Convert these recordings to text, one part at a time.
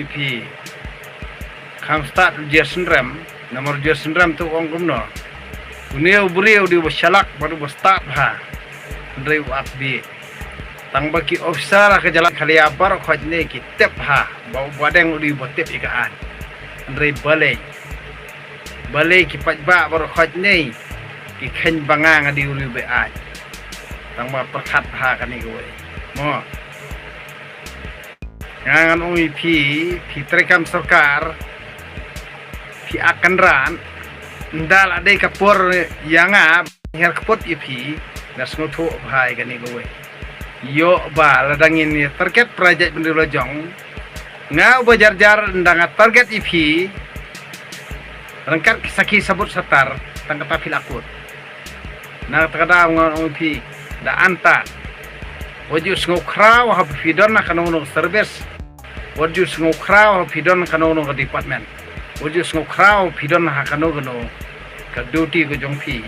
Pi kam start Jason Ram nomor Jason Ram tu orang kumno uniu buriu di basalak baru start ha ndrei wat bi tang baki officer ke jalan kali abar khajne ki tep ha bau badeng di botep ikaan ndrei balai ki pajba baru khajne ki khen banga ngadi uri be ai tang ba perkhat ha kani goe mo ngangan ui pi terekam sarkar pi akan ran ndal ade kapur yanga her kapot pi nas ngoto bhai gani gowe yo ba ladangin target project bendelo jong ngau bajar-jar ndang target pi rangkat kisaki sabut satar tang kata fil akut na takada ngon pi da anta waju sngo kraw ha pidon na kanong service wajud sengu kraw pidon kanono ke department wajud sengu kraw pidon ha kanono ke duty ke jongpi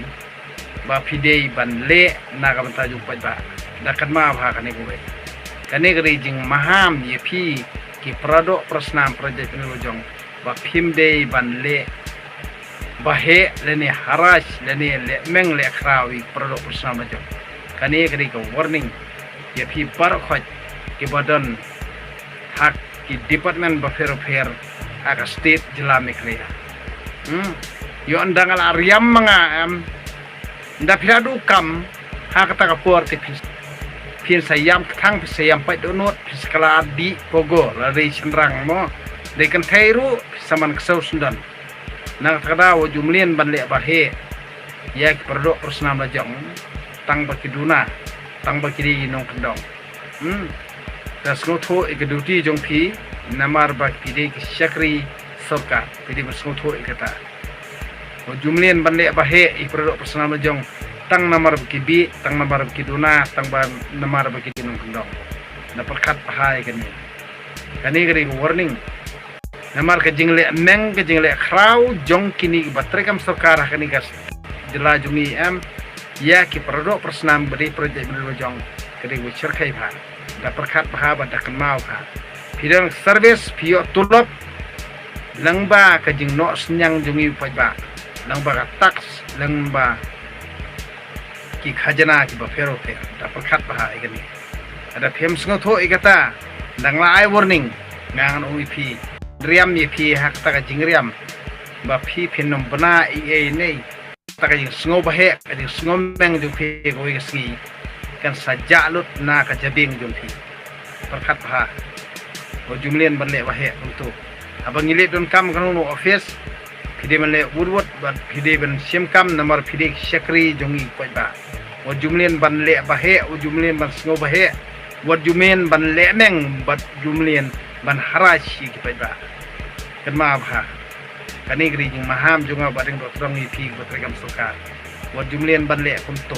ba pidei ban le na ka banta jung ba da kan ma ba kane go kane gri jing maham ye pi ki prado prasnam project ni jong ba phim dei ban le ba he le ni harash le ni le meng le kraw i prado prasnam jong kane gri ko warning ye pi par khoj ki badan hak ki department bafero aga state jila mekrea yo andangal ariam mga nda piradu kam ha kata kapur ti pin sayam thang sayam pai donot piskala di pogo la rei senrang mo de kan thairu saman ksau sundan nang kada wo jumlien banle bahe ya ki perdo persnam lajong tang bakiduna tang bakidi nong kendong das ngoto ikeduti jongpi namar bak pide ki syakri sarkar pide bersngoto ikata jumlien banle bahe iprodok personal jong tang namar bikibi tang namar bikiduna tang ban namar bikidunong kendong na perkat pahai kani gari warning namar ke jingle meng ke jingle kraw jong kini batrekam sarkar kani gas jela jungi ya ki produk personal beri project beri jong kadi wicer kai ba da perkat bah da kan mau ha pidang service pio tulop langba ka jing no senyang jungi pajba langba ka tax langba ki khajana ki ba fero fe da perkat bah igani ada phem sngo tho igata dang la ai warning ngangan uip riam ye pi hak ta ka jing riam ba phi phinom bana e nei ta ka jing sngo bahe ka jing sngo meng ju phi ko igi kan saja lut na ka jabing jumpi perkat ha o jumlien banle wahe untuk abang ilit don kam kanu office pide banle woodward ban pide ban sim kam nomor pide syakri jongi pajba o jumlien banle bahe o jumlien ban sngo bahe o jumlien banle meng bat jumlien ban harashi ki pajba kan ma ha kani gri jing maham jonga badeng dotrong ipi batregam sokar o jumlien banle kunto